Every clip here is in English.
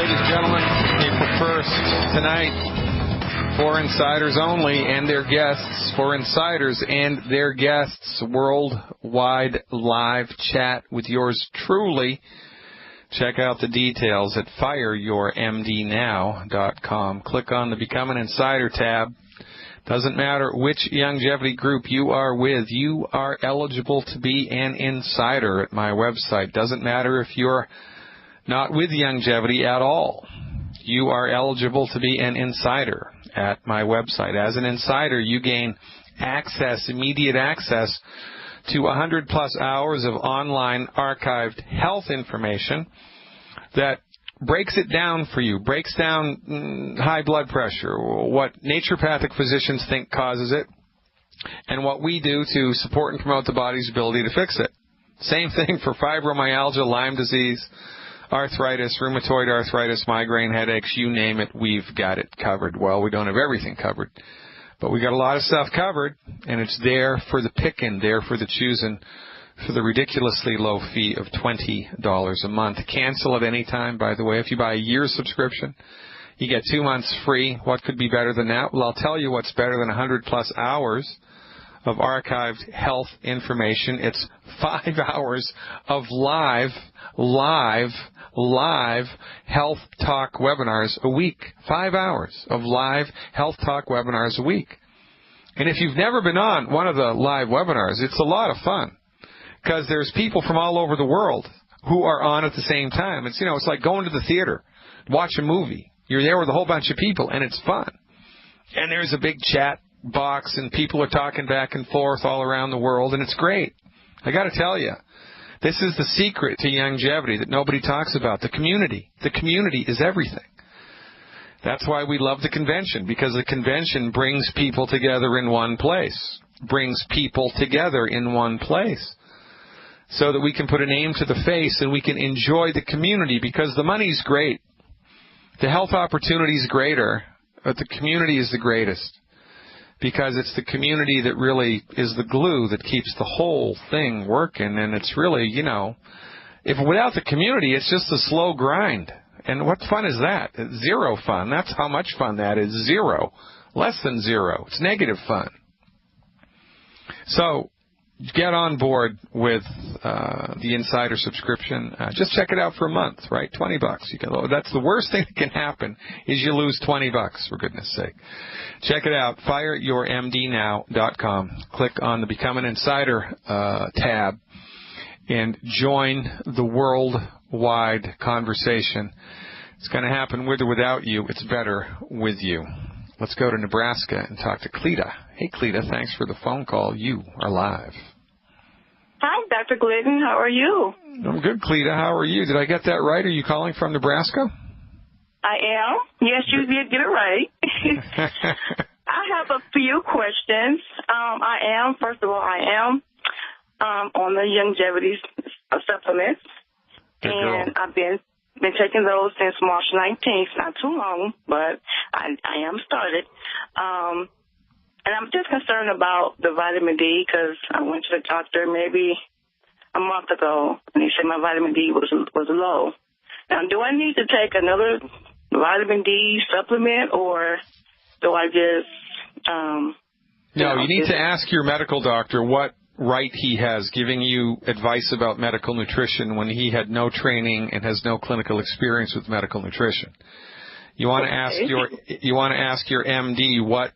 ladies and gentlemen. April 1st, tonight, for insiders only and their guests, for insiders and their guests, worldwide live chat with yours truly. Check out the details at fireyourmdnow.com. Click on the Become an Insider tab. Doesn't matter which longevity group you are with, you are eligible to be an insider at my website. Doesn't matter if you're not with longevity at all. You are eligible to be an insider at my website. As an insider, you gain access, immediate access to 100-plus hours of online archived health information that breaks it down for you, breaks down high blood pressure, what naturopathic physicians think causes it, and what we do to support and promote the body's ability to fix it. Same thing for fibromyalgia, Lyme disease, arthritis, rheumatoid arthritis, migraine headaches, you name it, we've got it covered. Well, we don't have everything covered, but we got a lot of stuff covered, and it's there for the picking, there for the choosing, for the ridiculously low fee of $20 a month. Cancel at any time, by the way. If you buy a year's subscription, you get 2 months free. What could be better than that? Well, I'll tell you what's better than 100-plus hours of archived health information. It's 5 hours of live health talk webinars a week. 5 hours of live health talk webinars a week. And if you've never been on one of the live webinars, it's a lot of fun, because there's people from all over the world who are on at the same time. It's, it's like going to the theater, watch a movie. You're there with a whole bunch of people, and it's fun. And there's a big chat box, and people are talking back and forth all around the world, and it's great. I got to tell you, this is the secret to longevity that nobody talks about, the community. The community is everything. That's why we love the convention, because the convention brings people together in one place, so that we can put a name to the face and we can enjoy the community, because the money's great. The health opportunity is greater, but the community is the greatest, because it's the community that really is the glue that keeps the whole thing working. And it's really, if without the community, it's just a slow grind. And what fun is that? It's zero fun. That's how much fun that is. Zero. Less than zero. It's negative fun. So get on board with the Insider subscription. Just check it out for a month, right? $20. That's the worst thing that can happen is you lose $20, for goodness sake. Check it out, fireyourmdnow.com. Click on the Become an Insider tab and join the worldwide conversation. It's going to happen with or without you. It's better with you. Let's go to Nebraska and talk to Cleta. Hey, Cleta, thanks for the phone call. You are live. Hi, Dr. Glidden. How are you? I'm good, Cleta. How are you? Did I get that right? Are you calling from Nebraska? I am. Yes, you did get it right. I have a few questions. First of all, I am on the longevity supplements, and I've been taking those since March 19th. Not too long, but I am started. And I'm just concerned about the vitamin D, because I went to the doctor maybe a month ago, and he said my vitamin D was low. Now, do I need to take another vitamin D supplement, or do I just... No, you need to ask your medical doctor what right he has giving you advice about medical nutrition when he had no training and has no clinical experience with medical nutrition. You want to ask your MD what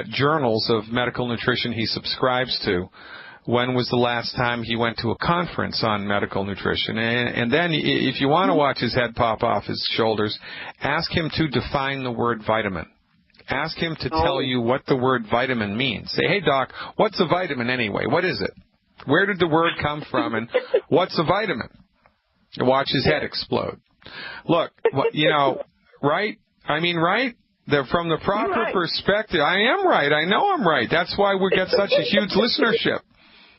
journals of medical nutrition he subscribes to. When was the last time he went to a conference on medical nutrition? And then if you want to watch his head pop off his shoulders, ask him to define the word vitamin. Ask him to tell you what the word vitamin means. Say, hey, doc, what's a vitamin anyway? What is it? Where did the word come from, and what's a vitamin? And watch his head explode. Look, right? I mean, right? From the proper perspective, I am right. I know I'm right. That's why we get such a huge listenership.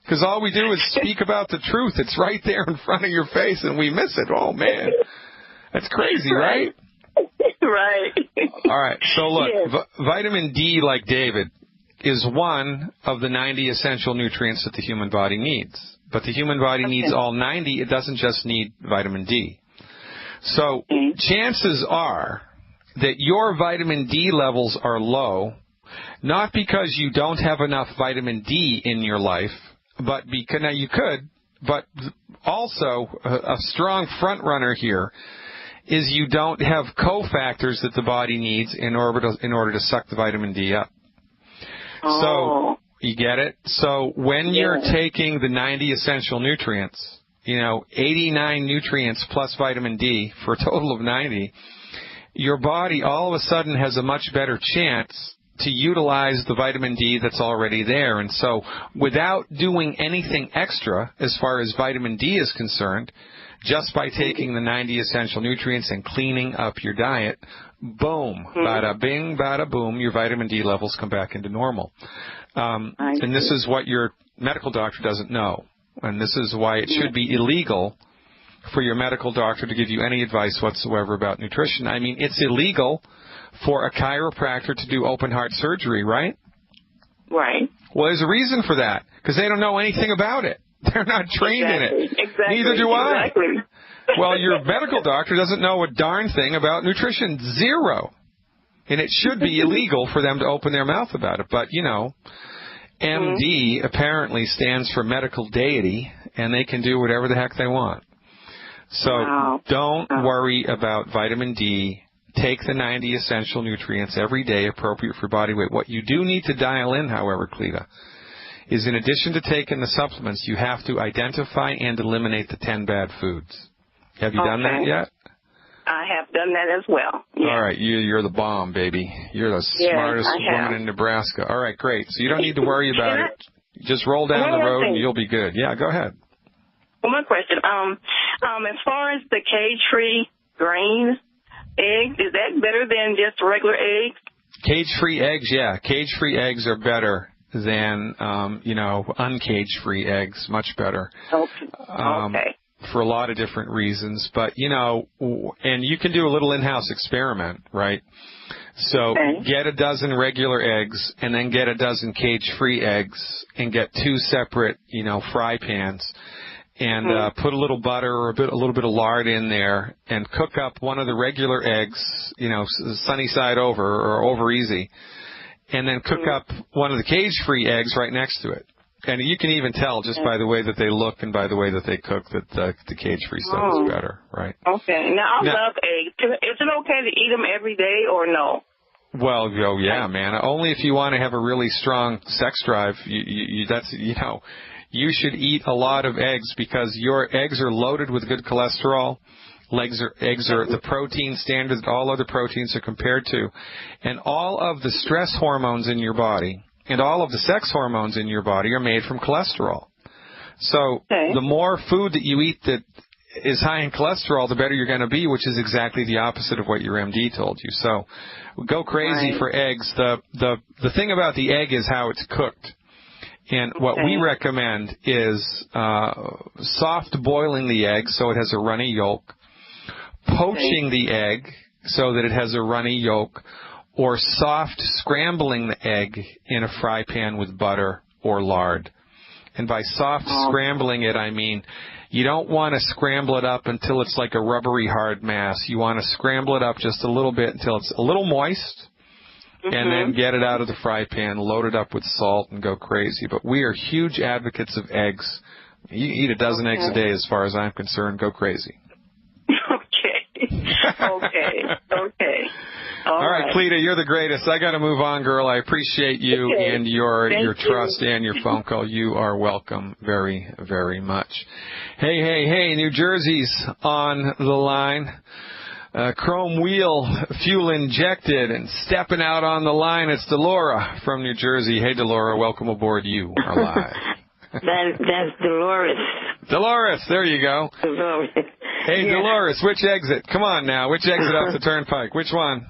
Because all we do is speak about the truth. It's right there in front of your face, and we miss it. Oh, man. That's crazy, right? Right. All right. So, look, vitamin D, like David, is one of the 90 essential nutrients that the human body needs. But the human body needs all 90. It doesn't just need vitamin D. So chances are that your vitamin D levels are low, not because you don't have enough vitamin D in your life, but because, now you could, but also a strong front runner here is you don't have cofactors that the body needs in order to suck the vitamin D up. So you get it? So when you're taking the 90 essential nutrients, 89 nutrients plus vitamin D for a total of 90, your body all of a sudden has a much better chance to utilize the vitamin D that's already there. And so without doing anything extra as far as vitamin D is concerned, just by taking the 90 essential nutrients and cleaning up your diet, boom, bada bing, bada boom, your vitamin D levels come back into normal. And this is what your medical doctor doesn't know. And this is why it should be illegal for your medical doctor to give you any advice whatsoever about nutrition. I mean, it's illegal for a chiropractor to do open heart surgery, right? Right. Well, there's a reason for that, because they don't know anything about it. They're not trained in it. Exactly. Neither do I. Exactly. Well, your medical doctor doesn't know a darn thing about nutrition. Zero. And it should be illegal for them to open their mouth about it. But, MD apparently stands for medical deity, and they can do whatever the heck they want. So don't worry about vitamin D. Take the 90 essential nutrients every day, appropriate for body weight. What you do need to dial in, however, Cleta, is in addition to taking the supplements, you have to identify and eliminate the 10 bad foods. Have you done that yet? I have done that as well. Yes. All right, you're the bomb, baby. You're the smartest woman in Nebraska. All right, great. So you don't need to worry about it. Just roll down the road and you'll be good. Yeah, go ahead. One more question. As far as the cage-free grain eggs, is that better than just regular eggs? Cage-free eggs, yeah. Cage-free eggs are better than, uncage-free eggs. Much better. Okay. For a lot of different reasons. But, and you can do a little in-house experiment, right? So get a dozen regular eggs and then get a dozen cage-free eggs and get 2 separate, fry pans. And put a little butter or a little bit of lard in there and cook up one of the regular eggs, sunny side over or over easy, and then cook up one of the cage-free eggs right next to it. And you can even tell just by the way that they look and by the way that they cook that the cage-free stuff is better, right? Okay. Now, I love eggs. Is it okay to eat them every day or no? Well, yeah, man. Only if you want to have a really strong sex drive. You should eat a lot of eggs because your eggs are loaded with good cholesterol. Eggs are the protein standard that all other proteins are compared to. And all of the stress hormones in your body and all of the sex hormones in your body are made from cholesterol. So the more food that you eat that is high in cholesterol, the better you're going to be, which is exactly the opposite of what your MD told you. So go crazy for eggs. The thing about the egg is how it's cooked. And what we recommend is soft boiling the egg so it has a runny yolk, poaching the egg so that it has a runny yolk, or soft scrambling the egg in a fry pan with butter or lard. And by soft scrambling it, I mean you don't want to scramble it up until it's like a rubbery hard mass. You want to scramble it up just a little bit until it's a little moist. And then get it out of the fry pan, load it up with salt, and go crazy. But we are huge advocates of eggs. You eat a dozen eggs a day as far as I'm concerned. Go crazy. Okay. All right, Cleta, you're the greatest. I got to move on, girl. I appreciate you and your trust and your phone call. You are welcome very, very much. Hey, New Jersey's on the line. Chrome wheel, fuel injected, and stepping out on the line. It's Delora from New Jersey. Hey, Delora, welcome aboard. You are live. That's Dolores. Dolores, there you go. Dolores. Hey, yeah. Dolores, which exit? Come on now. Which exit off the turnpike? Which one?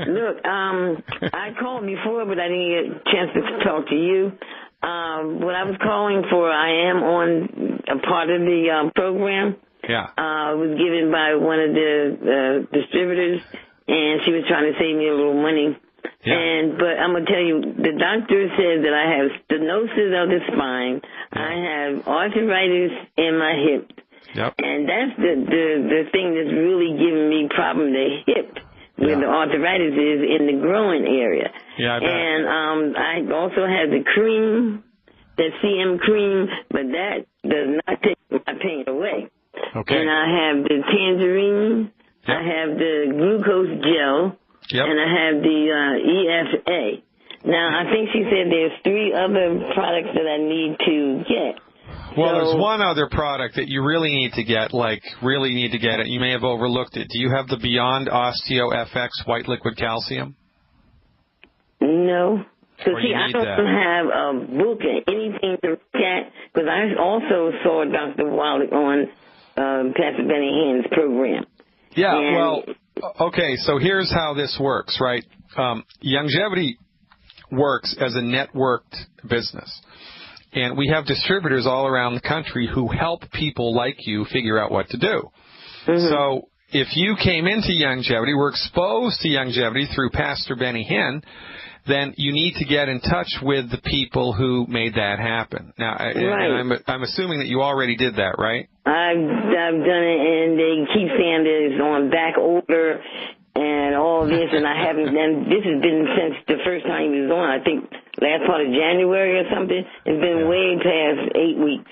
Look, I called before, but I didn't get a chance to talk to you. What I was calling for, I am on a part of the program. Yeah. Was given by one of the distributors, and she was trying to save me a little money. Yeah. But I'm going to tell you, the doctor said that I have stenosis of the spine. Yeah. I have arthritis in my hip. Yep. And that's the thing that's really giving me problem, the hip, where the arthritis is in the growing area. Yeah, I bet. And I also have the cream, the CM cream, but that does not take my pain away. Okay. And I have the tangerine, I have the glucose gel, and I have the EFA. Now, I think she said there's 3 other products that I need to get. Well, there's one other product that you really need to get, really need to get it. You may have overlooked it. Do you have the Beyond Osteo FX White Liquid Calcium? No. So, see, I don't have a book or anything to look at, because I also saw Dr. Wallach on Pastor Benny Hinn's program. Yeah, well, okay, so here's how this works, right? Longevity works as a networked business. And we have distributors all around the country who help people like you figure out what to do. So if you came into Longevity, were exposed to Longevity through Pastor Benny Hinn, then you need to get in touch with the people who made that happen. Now, I'm assuming that you already did that, right? I've done it, and they keep saying that it's on back order and all this, and I haven't. And this has been since the first time he was on. I think last part of January or something. It's been way past 8 weeks.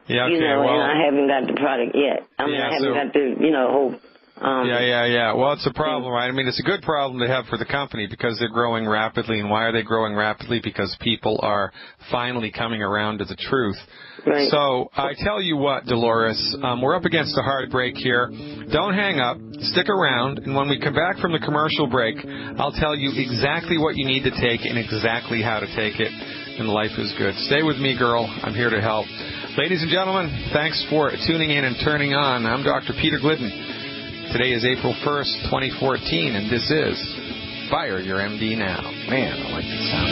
Yeah, okay, and I haven't got the product yet. I mean, I haven't got the whole. Well, it's a problem, right? I mean, it's a good problem to have for the company because they're growing rapidly. And why are they growing rapidly? Because people are finally coming around to the truth. Right. So I tell you what, Dolores, we're up against a hard break here. Don't hang up. Stick around. And when we come back from the commercial break, I'll tell you exactly what you need to take and exactly how to take it. And life is good. Stay with me, girl. I'm here to help. Ladies and gentlemen, thanks for tuning in and turning on. I'm Dr. Peter Glidden. Today is April 1st, 2014, and this is Fire Your MD Now. Man, I like this sound.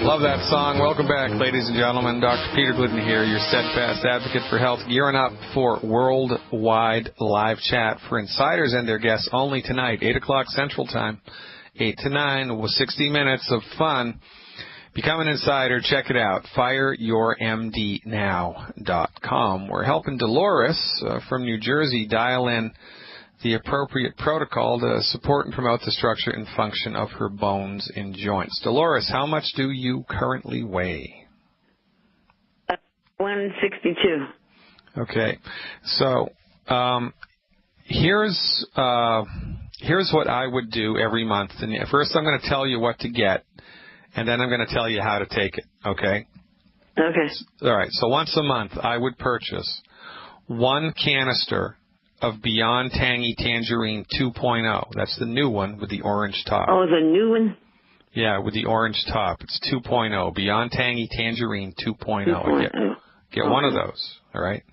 Love that song. Welcome back, ladies and gentlemen. Dr. Peter Glidden here, your steadfast advocate for health, gearing up for worldwide live chat for insiders and their guests only tonight, 8 o'clock Central Time, 8 to 9, with 60 minutes of fun. Become an insider. Check it out. FireYourMDNow.com. We're helping Dolores from New Jersey dial in the appropriate protocol to support and promote the structure and function of her bones and joints. Dolores, how much do you currently weigh? 162. Okay. So here's what I would do every month. And first I'm going to tell you what to get. And then I'm going to tell you how to take it, okay? Okay. All right, so once a month I would purchase 1 canister of Beyond Tangy Tangerine 2.0. That's the new one with the orange top. Oh, the new one? Yeah, with the orange top. It's 2.0, Beyond Tangy Tangerine 2.0. Get one of those, all right?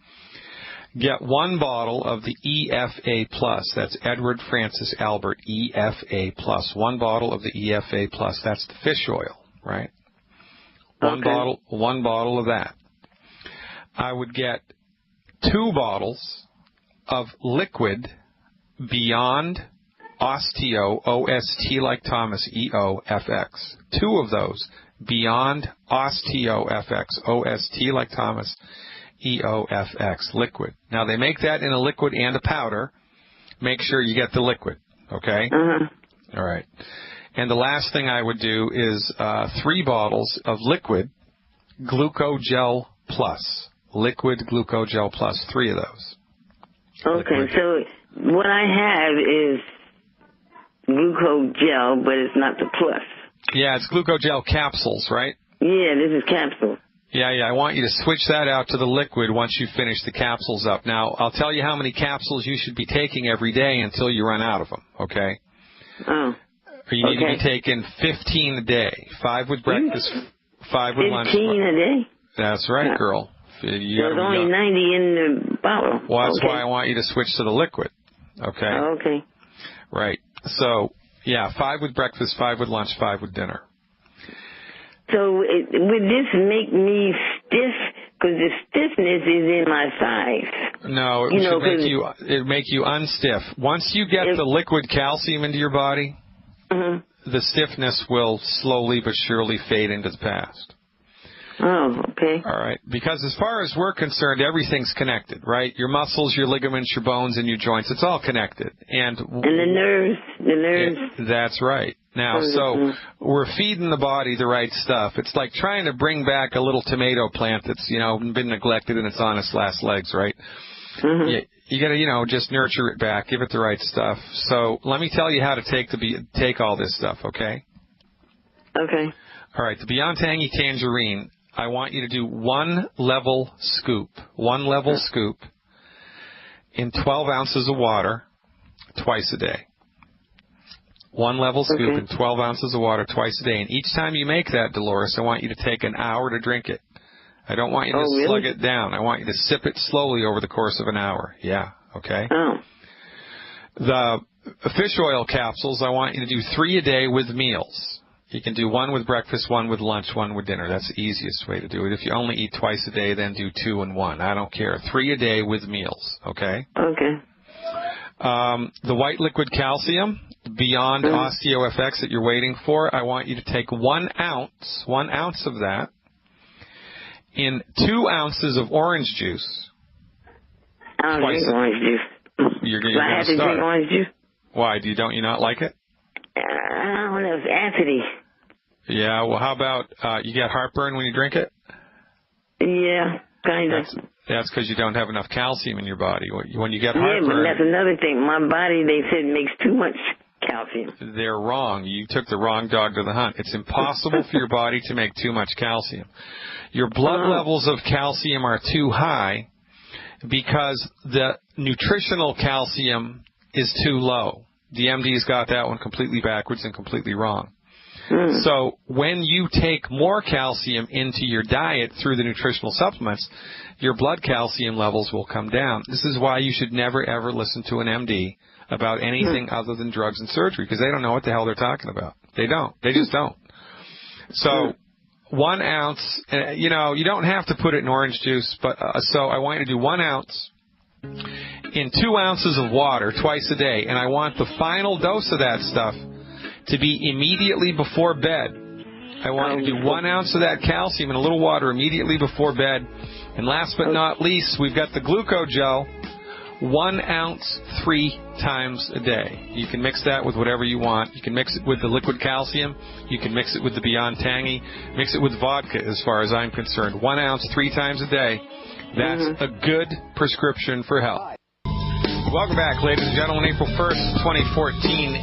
Get 1 bottle of the EFA Plus. That's Edward Francis Albert EFA Plus. 1 bottle of the EFA Plus. That's the fish oil, right? One bottle of that. I would get 2 bottles of liquid Beyond Osteo, OST like Thomas, EOFX. 2 of those. Beyond Osteo FX, OST like Thomas, EOFX, liquid. Now, they make that in a liquid and a powder. Make sure you get the liquid, okay? All right. And the last thing I would do is 3 bottles of liquid Glucogel Plus. Liquid Glucogel Plus, 3 of those. Okay, liquid. So what I have is Glucogel, but it's not the Plus. Yeah, it's Glucogel capsules, right? Yeah, this is capsule. Yeah, I want you to switch that out to the liquid once you finish the capsules up. Now, I'll tell you how many capsules you should be taking every day until you run out of them, okay? Oh. You need to be taking 15 a day. 5 with breakfast, 5 with lunch. 15 a day? That's right, girl. There's only 90 in the bottle. Well, that's why I want you to switch to the liquid, okay? Oh, okay. Right. So, yeah, 5 with breakfast, 5 with lunch, 5 with dinner. So would this make me stiff? Because the stiffness is in my thighs. No, it should make you unstiff. Once you get the liquid calcium into your body, the stiffness will slowly but surely fade into the past. Oh, okay. All right. Because as far as we're concerned, everything's connected, right? Your muscles, your ligaments, your bones, and your joints, it's all connected. And the nerves. That's right. Now, so we're feeding the body the right stuff. It's like trying to bring back a little tomato plant that's, been neglected and it's on its last legs, right? Mm-hmm. You got to, just nurture it back, give it the right stuff. So let me tell you how to take all this stuff, okay? Okay. All right, the Beyond Tangy Tangerine, I want you to do one level scoop in 12 ounces of water twice a day. One level scoop in 12 ounces of water twice a day. And each time you make that, Dolores, I want you to take an hour to drink it. I don't want you to slug it down. I want you to sip it slowly over the course of an hour. Yeah, okay? Oh. The fish oil capsules, I want you to do 3 a day with meals. You can do 1 with breakfast, 1 with lunch, 1 with dinner. That's the easiest way to do it. If you only eat twice a day, then do 2 and 1. I don't care. 3 a day with meals, okay? Okay. The white liquid calcium, Beyond OsteoFX that you're waiting for, I want you to take 1 ounce of that in 2 ounces of orange juice. I don't drink orange juice. You're I have to drink orange juice. Why? Don't you not like it? I don't know. It's acidy. Yeah, well, how about you get heartburn when you drink it? Yeah, kind of. That's because you don't have enough calcium in your body. When you get heartburn... Yeah, but that's another thing. My body, they said, makes too much calcium. They're wrong. You took the wrong dog to the hunt. It's impossible for your body to make too much calcium. Your blood levels of calcium are too high because the nutritional calcium is too low. The MD's got that one completely backwards and completely wrong. So when you take more calcium into your diet through the nutritional supplements, your blood calcium levels will come down. This is why you should never, ever listen to an MD about anything other than drugs and surgery, because they don't know what the hell they're talking about. They don't. They just don't. So 1 ounce, you don't have to put it in orange juice, but so I want you to do 1 ounce in 2 ounces of water twice a day, and I want the final dose of that stuff to be immediately before bed. I want you to do 1 ounce of that calcium in a little water immediately before bed. And last but not least, we've got the glucogel, 1 ounce 3 times a day. You can mix that with whatever you want. You can mix it with the liquid calcium. You can mix it with the Beyond Tangy. Mix it with vodka as far as I'm concerned. 1 ounce 3 times a day. That's a good prescription for health. Welcome back, ladies and gentlemen. April 1st, 2014,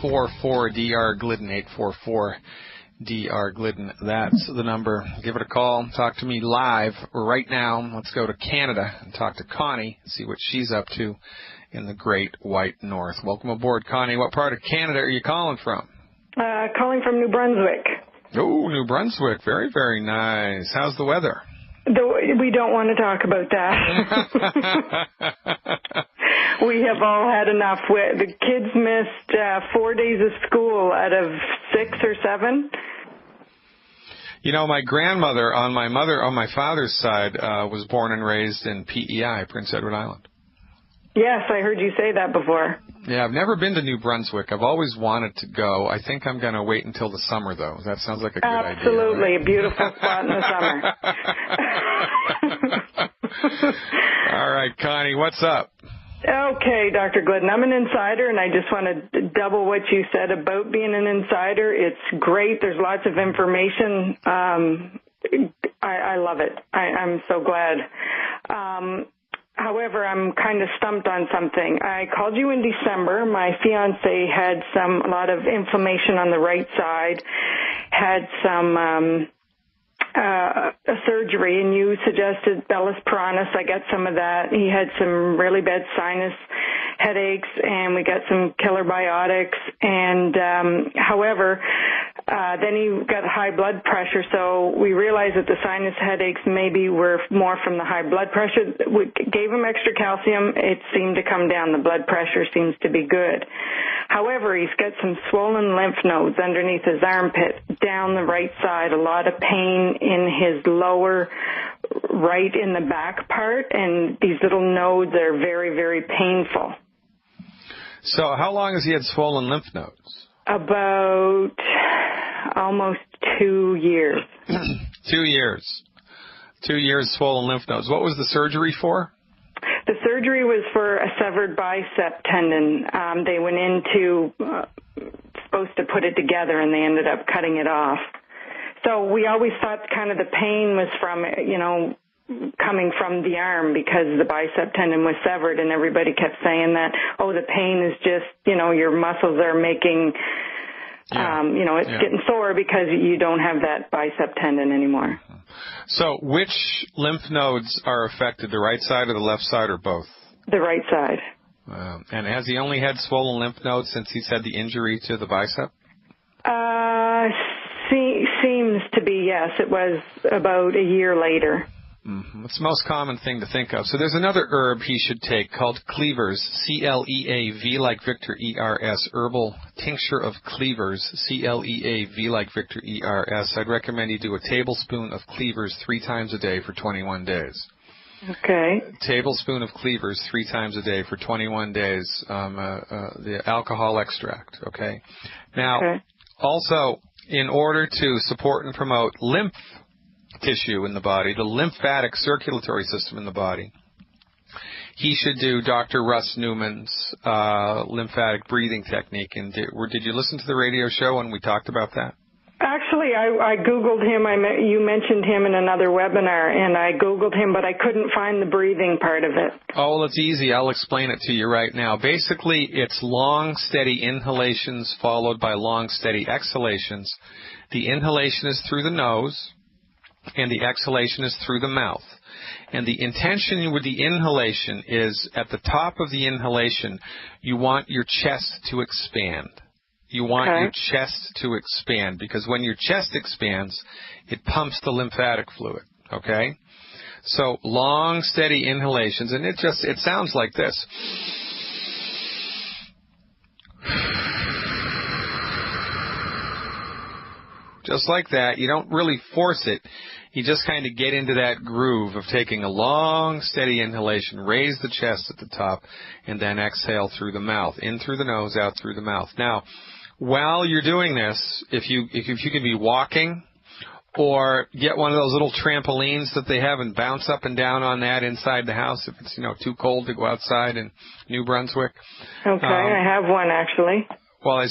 844-DR Glidden, 844-DR Glidden. That's the number. Give it a call. Talk to me live right now. Let's go to Canada and talk to Connie and see what she's up to in the Great White North. Welcome aboard, Connie. What part of Canada are you calling from? Calling from New Brunswick. Oh, New Brunswick. Very, very nice. How's the weather? We don't want to talk about that. We have all had enough. The kids missed 4 days of school out of 6 or 7. My grandmother on my father's side was born and raised in PEI, Prince Edward Island. Yes, I heard you say that before. Yeah, I've never been to New Brunswick. I've always wanted to go. I think I'm going to wait until the summer, though. That sounds like a good idea. Absolutely. A beautiful spot in the summer. All right, Connie, what's up? Okay, Dr. Glidden, I'm an insider, and I just want to double what you said about being an insider. It's great. There's lots of information. I love it. I'm so glad. However, I'm kind of stumped on something. I called you in December. My fiance had a lot of inflammation on the right side, had some a surgery, and you suggested Bellis Piranus. I got some of that. He had some really bad sinus headaches, and we got some killer biotics. And however, then he got high blood pressure, so we realized that the sinus headaches maybe were more from the high blood pressure. We gave him extra calcium. It seemed to come down. The blood pressure seems to be good. However, he's got some swollen lymph nodes underneath his armpit, down the right side, a lot of pain in his lower right in the back part, and these little nodes are very, very painful. So how long has he had swollen lymph nodes? About almost 2 years. 2 years. 2 years swollen lymph nodes. What was the surgery for? The surgery was for a severed bicep tendon. They went into supposed to put it together, and they ended up cutting it off. So we always thought kind of the pain was from, coming from the arm because the bicep tendon was severed, and everybody kept saying that, the pain is just, your muscles are making, it's getting sore because you don't have that bicep tendon anymore. So which lymph nodes are affected, the right side or the left side or both? The right side. And has he only had swollen lymph nodes since he's had the injury to the bicep? Seems to be, yes. It was about a year later. Mm-hmm. It's the most common thing to think of. So there's another herb he should take called Cleavers, C-L-E-A-V like Victor E-R-S, herbal tincture of Cleavers, C-L-E-A-V like Victor E-R-S. I'd recommend you do a tablespoon of Cleavers 3 times a day for 21 days. Okay. Tablespoon of Cleavers 3 times a day for 21 days, the alcohol extract, okay? Now, also, in order to support and promote lymph tissue in the body, the lymphatic circulatory system in the body, he should do Dr. Russ Newman's lymphatic breathing technique. And did you listen to the radio show when we talked about that? Actually, I Googled him. You mentioned him in another webinar, and I Googled him, but I couldn't find the breathing part of it. Oh, well, it's easy. I'll explain it to you right now. Basically, it's long, steady inhalations followed by long, steady exhalations. The inhalation is through the nose, and the exhalation is through the mouth. And the intention with the inhalation is at the top of the inhalation, you want your chest to expand. You want your chest to expand because when your chest expands, it pumps the lymphatic fluid, okay? So long, steady inhalations, and it sounds like this. Just like that. You don't really force it. You just kind of get into that groove of taking a long, steady inhalation, raise the chest at the top, and then exhale through the mouth, in through the nose, out through the mouth. Now, while you're doing this, if you can be walking or get one of those little trampolines that they have and bounce up and down on that inside the house if it's, too cold to go outside in New Brunswick. Okay, I have one actually. Well,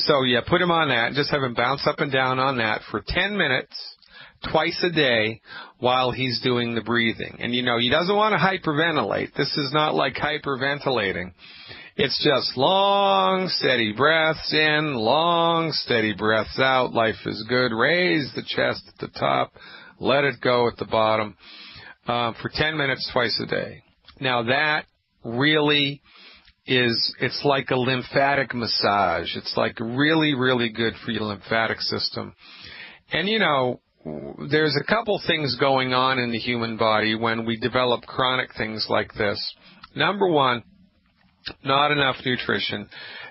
put him on that and just have him bounce up and down on that for 10 minutes twice a day while he's doing the breathing. And, he doesn't want to hyperventilate. This is not like hyperventilating. It's just long, steady breaths in, long, steady breaths out. Life is good. Raise the chest at the top. Let it go at the bottom for 10 minutes twice a day. Now, that really it's like a lymphatic massage. It's like really, really good for your lymphatic system. And, there's a couple things going on in the human body when we develop chronic things like this. Number one, not enough nutrition.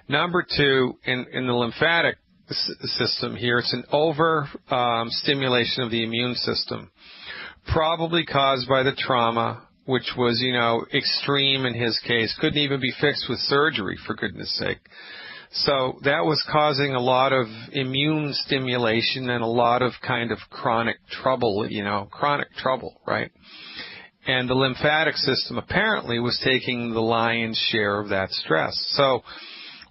Number two, in the lymphatic system here, it's an stimulation of the immune system, probably caused by the trauma, which was, extreme in his case. Couldn't even be fixed with surgery, for goodness sake. So that was causing a lot of immune stimulation and a lot of kind of chronic trouble, right? And the lymphatic system apparently was taking the lion's share of that stress. So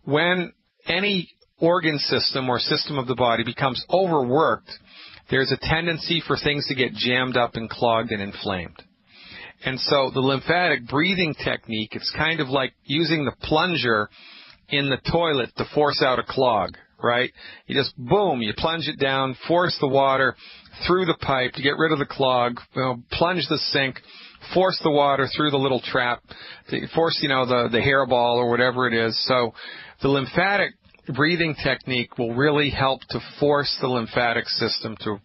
when any organ system or system of the body becomes overworked, there's a tendency for things to get jammed up and clogged and inflamed. And so the lymphatic breathing technique, it's kind of like using the plunger in the toilet to force out a clog, right? You just, boom, you plunge it down, force the water through the pipe to get rid of the clog, plunge the sink, force the water through the little trap, to force, the hairball or whatever it is. So the lymphatic breathing technique will really help to force the lymphatic system to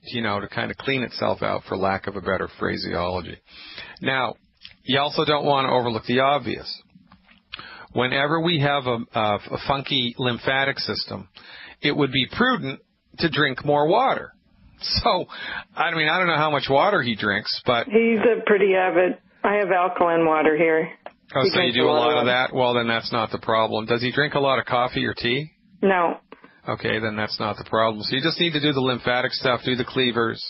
kind of clean itself out, for lack of a better phraseology. Now, you also don't want to overlook the obvious. Whenever we have a funky lymphatic system, it would be prudent to drink more water. So, I don't know how much water he drinks, but... He's a pretty avid... I have alkaline water here. Oh, so you do a lot of that? Well, then that's not the problem. Does he drink a lot of coffee or tea? No. okay, then that's not the problem. So you just need to do the lymphatic stuff, do the cleavers,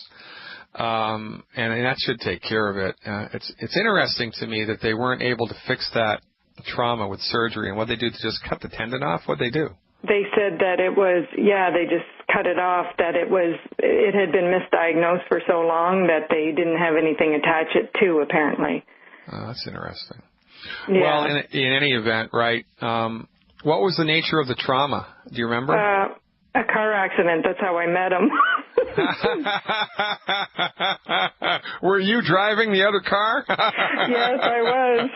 and that should take care of it. It's interesting to me that they weren't able to fix that trauma with surgery. And what they do to just cut the tendon off? What they do? They said that it was, they just cut it off, that it had been misdiagnosed for so long that they didn't have anything attached it to, apparently. Oh, that's interesting. Yeah. Well, in any event, right, what was the nature of the trauma? Do you remember? A car accident. That's how I met him. Were you driving the other car? Yes, I was.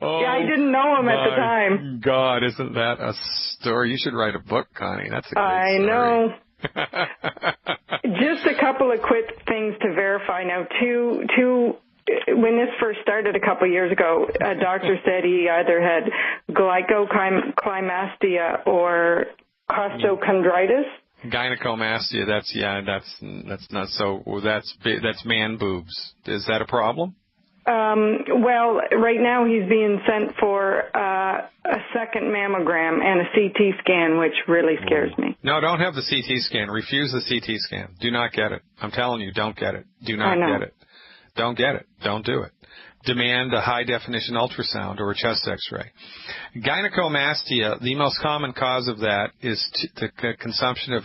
Oh, yeah, I didn't know him at the time. God, isn't that a story? You should write a book, Connie. That's a great story. I know. Just a couple of quick things to verify. Now, when this first started a couple of years ago, a doctor said he either had glycomastia or costochondritis. Gynecomastia, that's not so. That's man boobs. Is that a problem? Well, right now he's being sent for a second mammogram and a CT scan, which really scares me. No, don't have the CT scan. Refuse the CT scan. Do not get it. I'm telling you, don't get it. Do not get it. Don't get it. Don't do it. Demand a high-definition ultrasound or a chest X-ray. Gynecomastia, the most common cause of that is the consumption of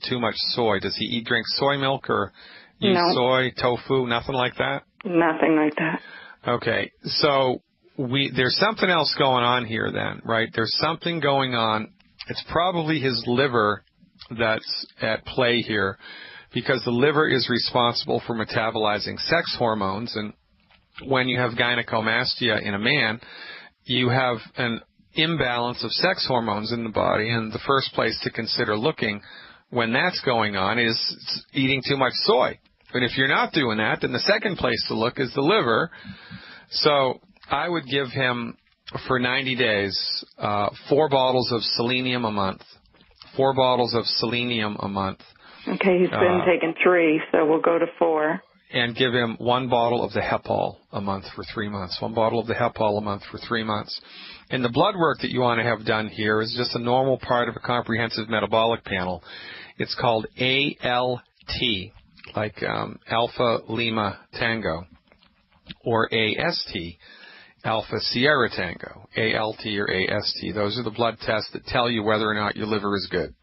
too much soy. Does he drink soy milk or use soy, tofu, nothing like that? Nothing like that. Okay, so there's something else going on here then, right? There's something going on. It's probably his liver that's at play here, because the liver is responsible for metabolizing sex hormones, and when you have gynecomastia in a man, you have an imbalance of sex hormones in the body, and the first place to consider looking when that's going on is eating too much soy. But if you're not doing that, then the second place to look is the liver. So I would give him, for 90 days, 4 bottles of selenium a month. 4 bottles of selenium a month. Okay, he's been taking 3, so we'll go to 4. And give him 1 bottle of the Hepal a month for 3 months. 1 bottle of the Hepal a month for 3 months. And the blood work that you want to have done here is just a normal part of a comprehensive metabolic panel. It's called ALT, like Alpha Lima Tango, or AST, Alpha Sierra Tango, ALT or AST. Those are the blood tests that tell you whether or not your liver is good.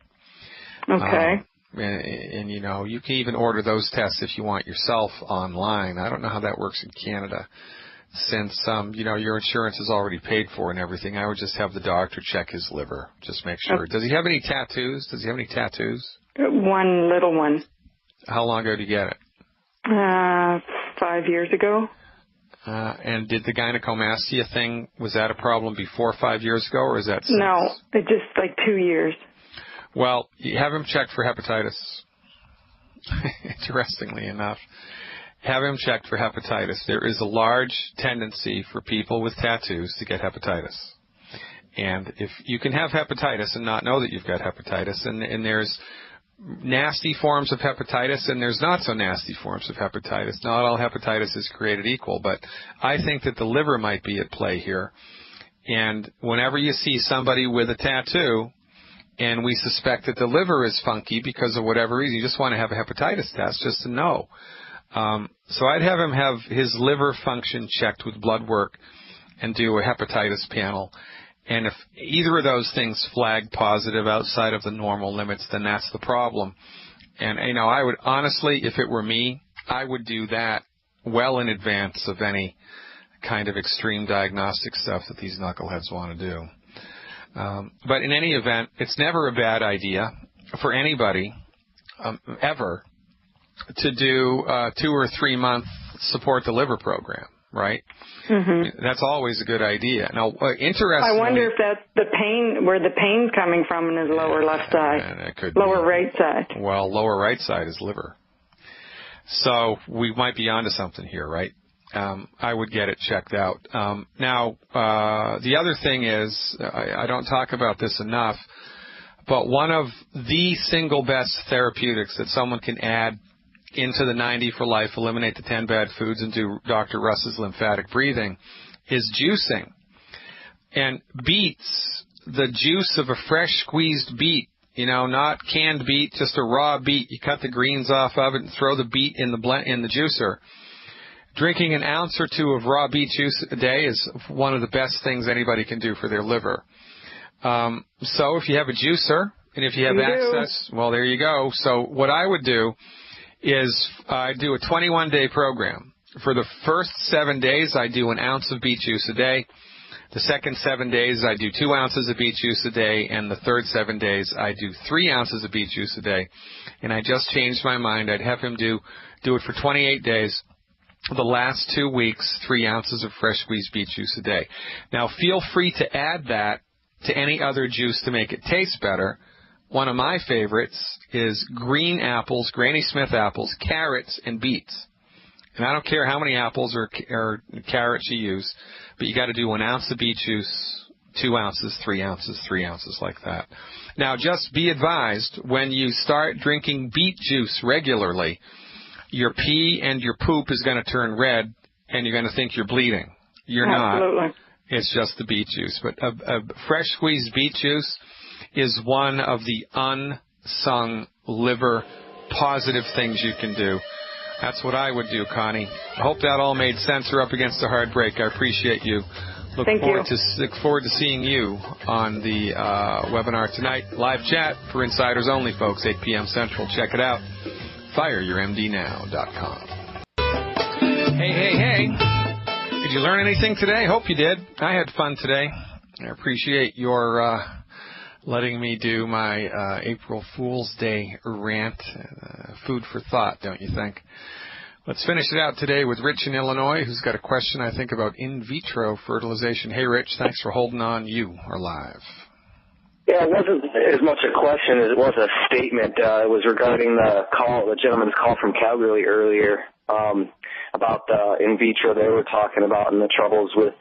Okay. And you can even order those tests if you want yourself online. I don't know how that works in Canada, since your insurance is already paid for and everything. I would just have the doctor check his liver, just make sure. Does he have any tattoos? 1 little one. How long ago did you get it? 5 years ago. And did the gynecomastia thing, was that a problem before 5 years ago, or is that since? No, it just like 2 years. Well, you have him checked for hepatitis. Interestingly enough, have him checked for hepatitis. There is a large tendency for people with tattoos to get hepatitis. And if you can have hepatitis and not know that you've got hepatitis, and there's nasty forms of hepatitis and there's not so nasty forms of hepatitis. Not all hepatitis is created equal, but I think that the liver might be at play here. And whenever you see somebody with a tattoo, and we suspect that the liver is funky because of whatever reason, you just want to have a hepatitis test just to know. So I'd have him have his liver function checked with blood work and do a hepatitis panel. And if either of those things flag positive outside of the normal limits, then that's the problem. And, I would honestly, if it were me, I would do that well in advance of any kind of extreme diagnostic stuff that these knuckleheads want to do. But in any event, it's never a bad idea for anybody ever to do 2 or 3 month support the liver program, right? Mm-hmm. That's always a good idea. Now, interestingly, I wonder if that's the pain, where the pain's coming from in his lower left side, it could lower be. right side. Well, lower right side is liver. So we might be onto something here, right? I would get it checked out. Now, the other thing is, I don't talk about this enough, but one of the single best therapeutics that someone can add into the 90 for life, eliminate the 10 bad foods, and do Dr. Russ's lymphatic breathing is juicing. And beets, the juice of a fresh squeezed beet not canned beet, just a raw beet. You cut the greens off of it and throw the beet in the juicer. Drinking an ounce or two of raw beet juice a day is one of the best things anybody can do for their liver. So if you have a juicer and if you have access, well, there you go. So what I would do is I do a 21-day program. For the first 7 days, I do an ounce of beet juice a day. The second 7 days, I do 2 ounces of beet juice a day. And the third 7 days, I do 3 ounces of beet juice a day. And I just changed my mind. I'd have him do it for 28 days. The last 2 weeks, 3 ounces of fresh squeezed beet juice a day. Now, feel free to add that to any other juice to make it taste better. One of my favorites is green apples, Granny Smith apples, carrots, and beets. And I don't care how many apples or carrots you use, but you got to do 1 ounce of beet juice, 2 ounces, 3 ounces, 3 ounces like that. Now, just be advised, when you start drinking beet juice regularly, your pee and your poop is going to turn red, and you're going to think you're bleeding. You're Absolutely. not. It's just the beet juice. But a fresh squeezed beet juice is one of the unsung liver positive things you can do. That's what I would do, Connie. I hope that all made sense. We're up against a hard break. I appreciate you. Look forward to seeing you on the webinar tonight. Live chat for insiders only, folks, 8 p.m. Central. Check it out. FireYourMDNow.com. Hey. Did you learn anything today? Hope you did. I had fun today. I appreciate your letting me do my April Fool's Day rant. Food for thought, don't you think? Let's finish it out today with Rich in Illinois, who's got a question, I think, about in vitro fertilization. Hey, Rich, thanks for holding on. You are live. Yeah, it wasn't as much a question as it was a statement. It was regarding the gentleman's call from Calgary earlier about the in vitro they were talking about and the troubles with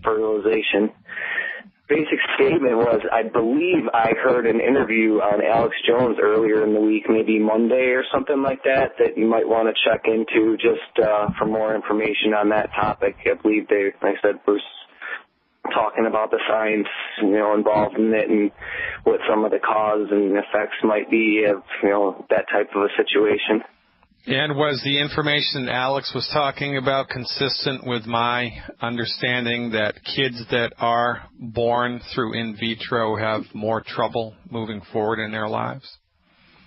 fertilization. Basic statement was, I believe I heard an interview on Alex Jones earlier in the week, maybe Monday or something like that you might want to check into just for more information on that topic. I believe they, like I said, was talking about the science, involved in it and what some of the cause and effects might be of, that type of a situation. And was the information Alex was talking about consistent with my understanding that kids that are born through in vitro have more trouble moving forward in their lives?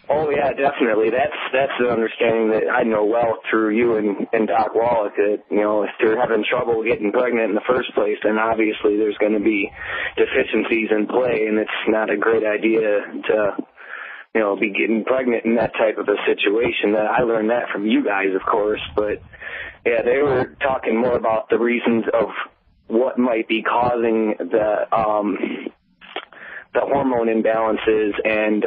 Oh, yeah, definitely. That's the understanding that I know well through you and Doc Wallach, that, if they're having trouble getting pregnant in the first place, then obviously there's going to be deficiencies in play, and it's not a great idea to be getting pregnant in that type of a situation. I learned that from you guys, of course, but yeah, they were talking more about the reasons of what might be causing the hormone imbalances and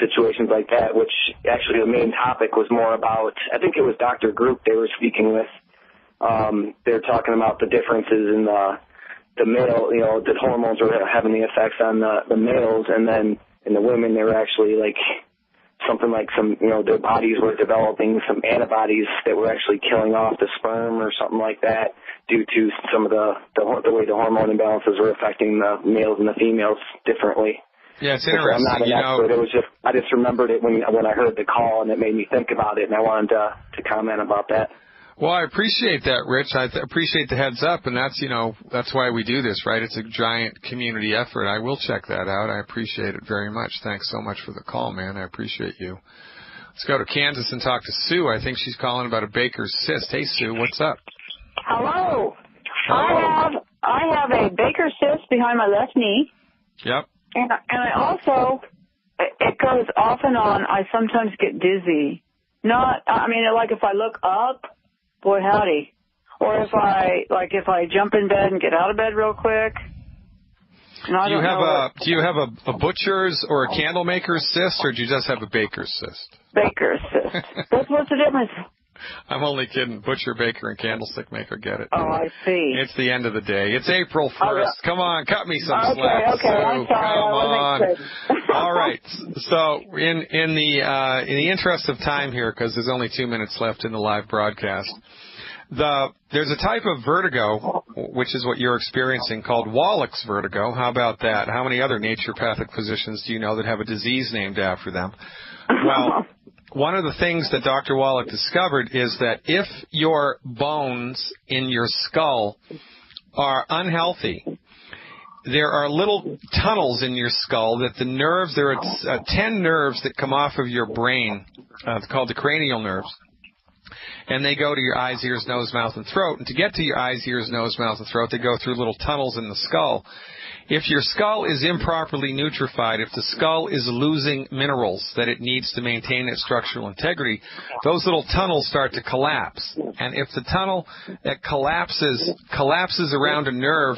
situations like that, which actually the main topic was more about, I think it was Dr. Group they were speaking with. They were talking about the differences in the male, the hormones were having the effects on the males, and then in the women, they were actually their bodies were developing some antibodies that were actually killing off the sperm or something like that due to some of the way the hormone imbalances were affecting the males and the females differently. Yeah, it's interesting. I'm not an expert. It was I just remembered it when I heard the call, and it made me think about it, and I wanted to comment about that. Well, I appreciate that, Rich. I appreciate the heads up, and that's why we do this, right? It's a giant community effort. I will check that out. I appreciate it very much. Thanks so much for the call, man. I appreciate you. Let's go to Kansas and talk to Sue. I think she's calling about a Baker's cyst. Hey, Sue, what's up? Hello. I have a Baker's cyst behind my left knee. Yep. And I also, it goes off and on. I sometimes get dizzy. Like if I look up, boy, howdy. Or if I jump in bed and get out of bed real quick. Do you have a butcher's or a candle maker's cyst, or do you just have a baker's cyst? Baker's cyst. What's the difference? I'm only kidding. Butcher, baker, and candlestick maker get it. Oh, I see. It's the end of the day. It's April 1st. Come on, cut me some slack. Okay, I'm sorry. Come on. All right. So in the interest of time here, because there's only 2 minutes left in the live broadcast, There's a type of vertigo, which is what you're experiencing, called Wallach's vertigo. How about that? How many other naturopathic physicians do you know that have a disease named after them? Well, one of the things that Dr. Wallach discovered is that if your bones in your skull are unhealthy, there are little tunnels in your skull that the nerves, there are 10 nerves that come off of your brain, it's called the cranial nerves, and they go to your eyes, ears, nose, mouth, and throat. And to get to your eyes, ears, nose, mouth, and throat, they go through little tunnels in the skull. If your skull is improperly nutrified, if the skull is losing minerals that it needs to maintain its structural integrity, those little tunnels start to collapse. And if the tunnel that collapses around a nerve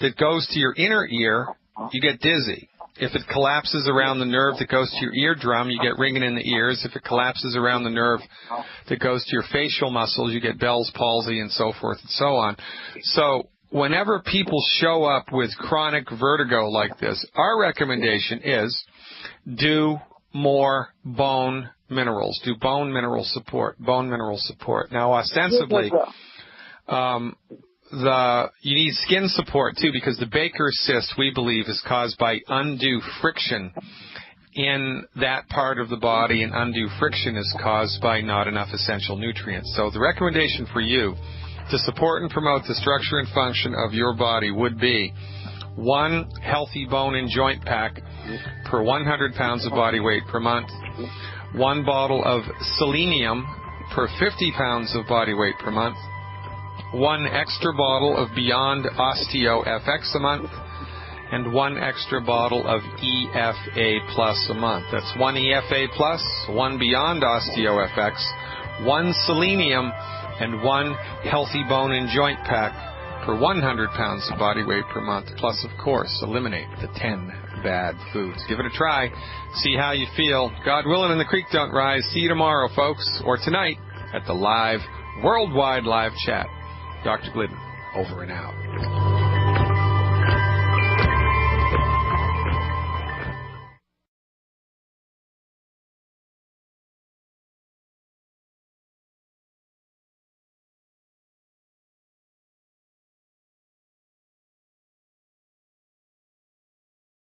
that goes to your inner ear, you get dizzy. If it collapses around the nerve that goes to your eardrum, you get ringing in the ears. If it collapses around the nerve that goes to your facial muscles, you get Bell's palsy and so forth and so on. So whenever people show up with chronic vertigo like this, our recommendation is do more bone minerals. Do bone mineral support. Now, ostensibly, you need skin support too, because the Baker's cyst, we believe, is caused by undue friction in that part of the body, and undue friction is caused by not enough essential nutrients. So the recommendation for you to support and promote the structure and function of your body would be 1 healthy bone and joint pack per 100 pounds of body weight per month, 1 bottle of selenium per 50 pounds of body weight per month, 1 extra bottle of Beyond Osteo FX a month, and 1 extra bottle of EFA Plus a month. That's 1 EFA Plus, 1 Beyond Osteo FX, 1 selenium, and 1 healthy bone and joint pack per 100 pounds of body weight per month. Plus, of course, eliminate the 10 bad foods. Give it a try. See how you feel. God willing and the creek don't rise. See you tomorrow, folks, or tonight at the worldwide live chat. Dr. Glidden, over and out.